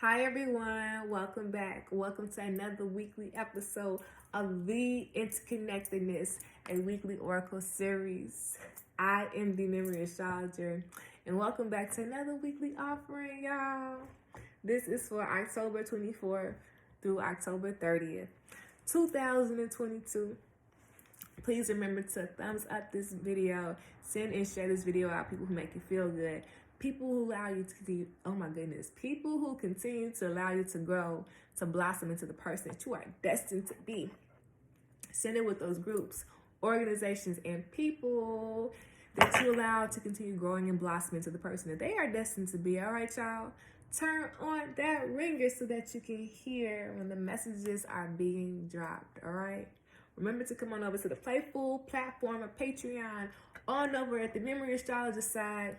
Hi everyone, welcome back. Welcome to another weekly episode of the Interconnected-ness, a weekly oracle series. I am TheeMemoryAstrologer, and welcome back to another weekly offering, y'all. This is for October 24th through October 30th, 2022. Please remember to thumbs up this video, send and share this video out, people who make you feel good. People who allow you to continue, people who continue to allow you to grow, to blossom into the person that you are destined to be. Send it with those groups, organizations, and people that you allow to continue growing and blossoming into the person that they are destined to be. All right, y'all? Turn on that ringer so that you can hear when the messages are being dropped, all right? Remember to come on over to the Playful platform of Patreon, on over at the Memory Astrologer side,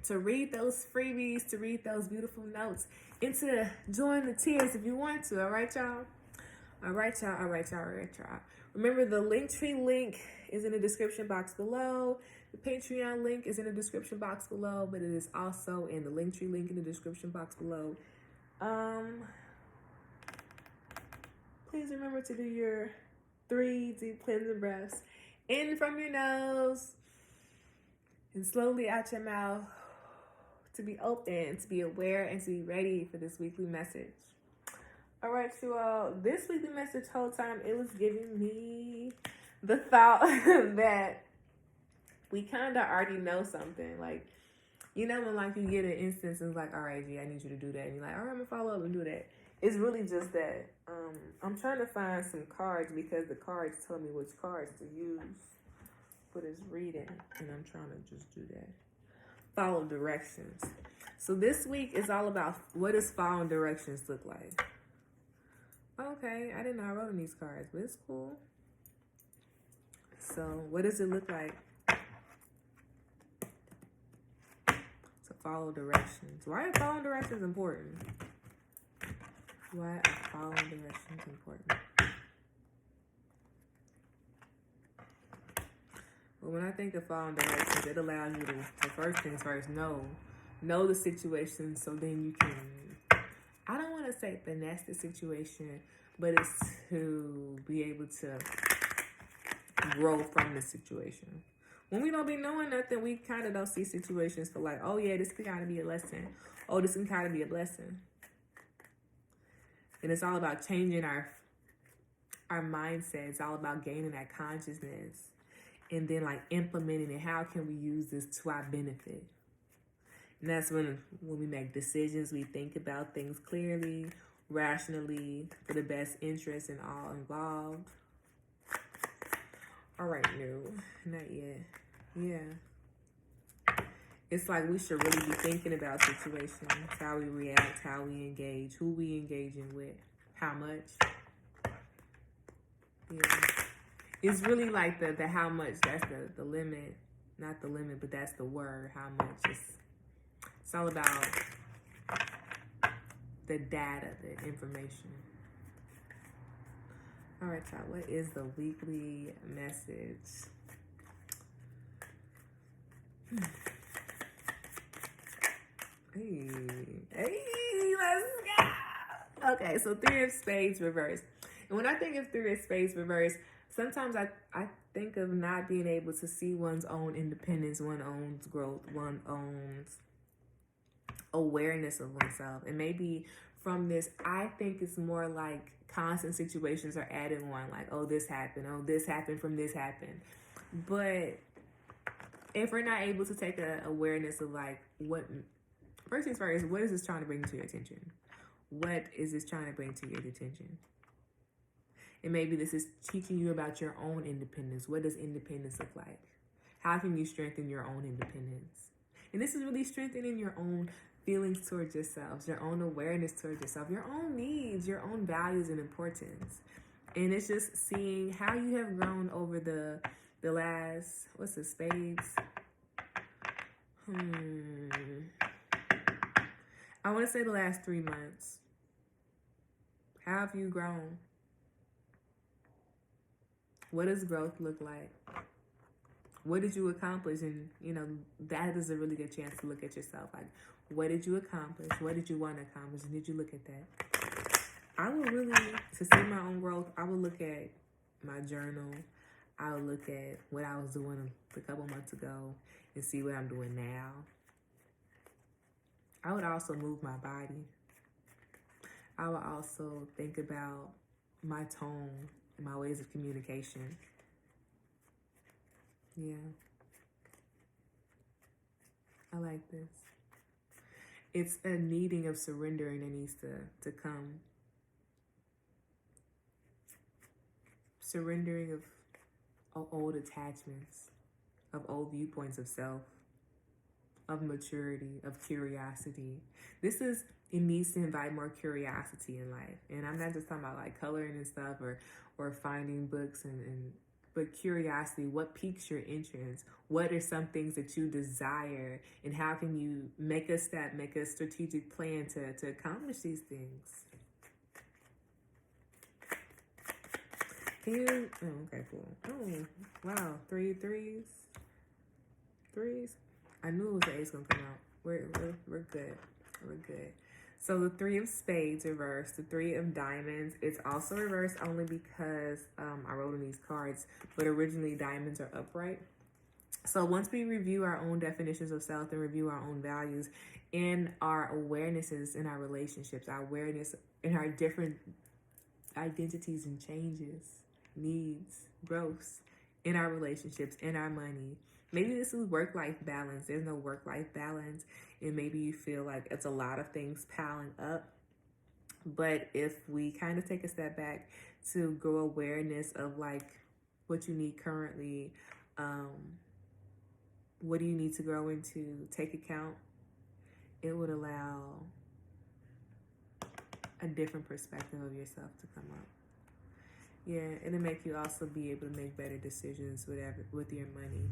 to read those freebies, to read those beautiful notes, and to join the tiers if you want to. All right, y'all? All right, y'all. Remember, the Linktree link is in the description box below. The Patreon link is in the description box below, but it is also in the Linktree link in the description box below. Please remember to do your 3 deep cleansing breaths. In from your nose and slowly out your mouth, to be open, to be aware, and to be ready for this weekly message. All right, you all. This weekly message, whole time, it was giving me the thought that we kind of already know something. Like, you know, when like you get an instance and it's like, all right, G, I need you to do that. And you're like, all right, I'm going to follow up and do that. It's really just that. I'm trying to find some cards because the cards tell me which cards to use for this reading. And I'm trying to just do that. Follow directions. So this week is all about what does following directions look like. Okay, I didn't know I wrote on these cards, but it's cool. So what does it look like to follow directions? Why are following directions important? Why are following directions important? Well, when I think of following directions, it allows you to first things first, know the situation, so then you can, I don't want to say finesse the situation, but it's to be able to grow from the situation. When we don't be knowing nothing, we kind of don't see situations for like, oh yeah, this can kind of be a lesson. Oh, this can kind of be a blessing. And it's all about changing our mindset. It's all about gaining that consciousness. And then like implementing it. How can we use this to our benefit? And that's when we make decisions, we think about things clearly, rationally, for the best interest in all involved. All right, no, not yet. Yeah. It's like we should really be thinking about situations, how we react, how we engage, who we engaging with, how much. Yeah. It's really like the how much, that's the limit. Not the limit, but that's the word, how much. It's all about the data, the information. All right, y'all, what is the weekly message? Hey, let's go. Okay, so 3 of Spades reversed. And when I think of 3 of Spades reversed, sometimes I think of not being able to see one's own independence, one's own growth, one's own awareness of oneself. And maybe from this, I think it's more like constant situations are adding on, like, oh, this happened from this happened. But if we're not able to take an awareness of like first things first, what is this trying to bring to your attention? What is this trying to bring to your attention? And maybe this is teaching you about your own independence. What does independence look like? How can you strengthen your own independence? And this is really strengthening your own feelings towards yourselves, your own awareness towards yourself, your own needs, your own values and importance. And it's just seeing how you have grown over the last, what's the Spades? I want to say the last 3 months. How have you grown? What does growth look like? What did you accomplish? And, you know, that is a really good chance to look at yourself. Like, What did you accomplish? What did you want to accomplish? And did you look at that? I would really, to see my own growth, I would look at my journal. I would look at what I was doing a couple months ago and see what I'm doing now. I would also move my body. I would also think about my tone and my ways of communication. Yeah. I like this. It's a needing of surrendering that needs to come. Surrendering of old attachments, of old viewpoints of self, of maturity, of curiosity. It needs to invite more curiosity in life. And I'm not just talking about like coloring and stuff or finding books but curiosity. What piques your interest? What are some things that you desire? And how can you make a step, make a strategic plan to accomplish these things? Can you, okay, cool. Oh, wow, threes. I knew it was the ace gonna come out. We're good. We're good. So the 3 of spades reversed, the 3 of diamonds. It's also reversed only because I wrote in these cards, but originally diamonds are upright. So once we review our own definitions of self and review our own values and our awarenesses in our relationships, our awareness in our different identities and changes, needs, growths in our relationships, in our money. Maybe this is work-life balance. There's no work-life balance. And maybe you feel like it's a lot of things piling up. But if we kind of take a step back to grow awareness of like what you need currently, what do you need to grow into, take account, it would allow a different perspective of yourself to come up. Yeah, it'll make you also be able to make better decisions with your money.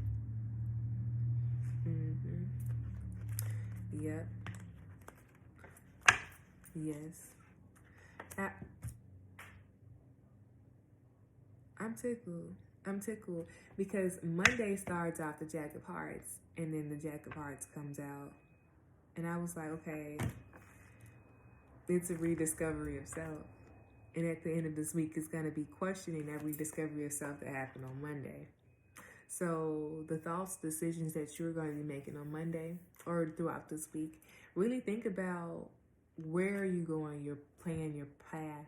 Yep. Yes. I'm tickled because Monday starts off the Jack of Hearts and then the Jack of Hearts comes out. And I was like, okay, it's a rediscovery of self. And at the end of this week, it's going to be questioning that rediscovery of self that happened on Monday. So the thoughts, decisions that you're going to be making on Monday or throughout this week, really think about where are you going, your plan, your path,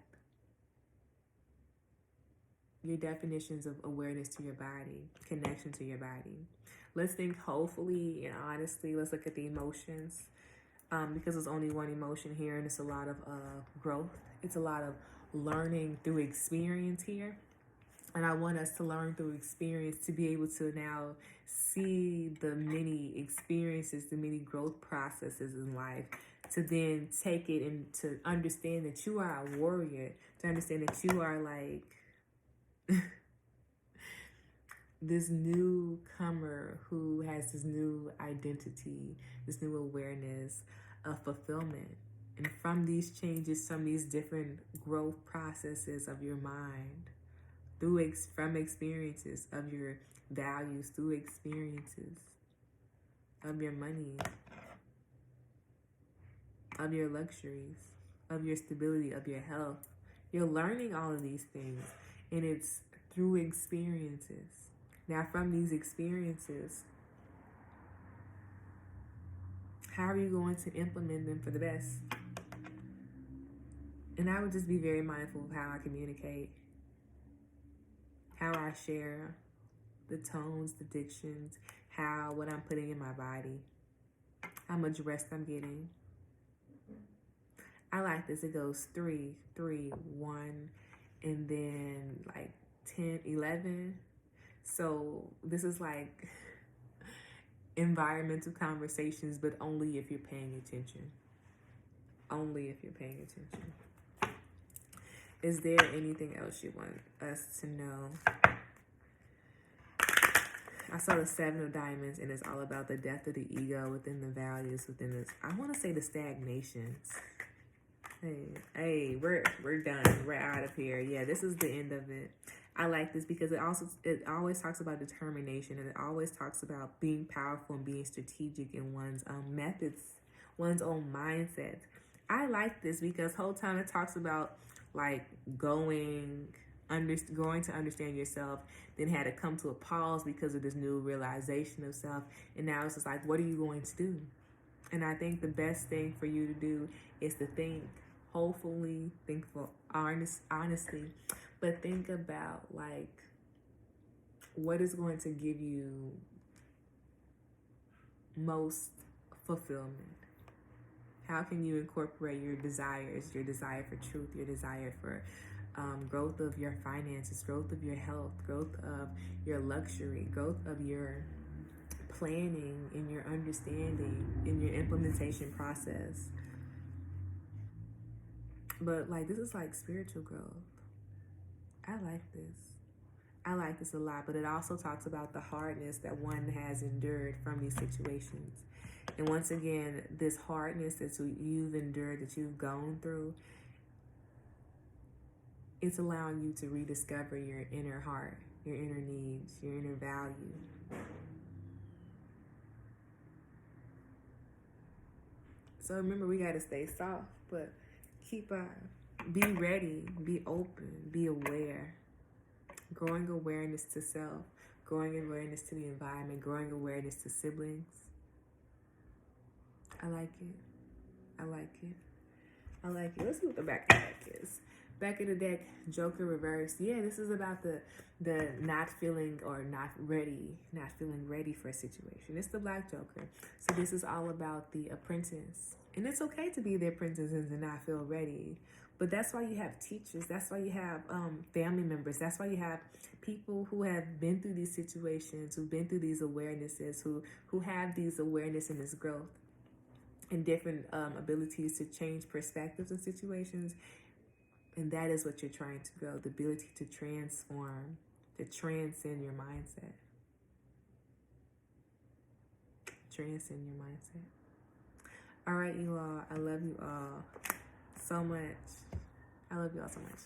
your definitions of awareness to your body, connection to your body. Let's think hopefully and honestly. Let's look at the emotions because there's only one emotion here, and it's a lot of growth. It's a lot of learning through experience here. And I want us to learn through experience to be able to now see the many experiences, the many growth processes in life, to then take it and to understand that you are a warrior, to understand that you are like this newcomer who has this new identity, this new awareness of fulfillment. And from these changes, from these different growth processes of your mind, from experiences of your values, through experiences of your money, of your luxuries, of your stability, of your health. You're learning all of these things, and it's through experiences. Now, from these experiences, how are you going to implement them for the best? And I would just be very mindful of how I communicate, how I share, the tones, the dictions, what I'm putting in my body, how much rest I'm getting. I like this. It goes 3, 3, 1, and then like 10, 11. So this is like environmental conversations, but only if you're paying attention. Only if you're paying attention. Is there anything else you want us to know? I saw the 7 of diamonds, and it's all about the death of the ego within the values, within this. I want to say the stagnations. Hey, we're done. We're out of here. Yeah, this is the end of it. I like this because it always talks about determination, and it always talks about being powerful and being strategic in one's methods one's own mindset. I like this because whole time it talks about like growing to understand yourself, then had to come to a pause because of this new realization of self. And now it's just like, what are you going to do? And I think the best thing for you to do is to think, hopefully, think for honestly, but think about like what is going to give you most fulfillment. How can you incorporate your desires, your desire for truth, your desire for growth of your finances, growth of your health, growth of your luxury, growth of your planning, in your understanding, in your implementation process. But like, this is like spiritual growth. I like this. I like this a lot, but it also talks about the hardness that one has endured from these situations. And once again, this hardness that you've endured, that you've gone through, it's allowing you to rediscover your inner heart, your inner needs, your inner value. So remember, we got to stay soft, but be ready, be open, be aware. Growing awareness to self, growing awareness to the environment, growing awareness to siblings. I like it. I like it. I like it. Let's see what the back of the deck is. Back of the deck, Joker reverse. Yeah, this is about the not feeling ready for a situation. It's the Black Joker. So this is all about the apprentice. And it's okay to be the apprentice and to not feel ready. But that's why you have teachers. That's why you have family members. That's why you have people who have been through these situations, who've been through these awarenesses, who have these awareness and this growth and different abilities to change perspectives and situations. And that is what you're trying to grow, the ability to transform, to transcend your mindset. Transcend your mindset. All right, you all. I love you all so much. I love you all so much.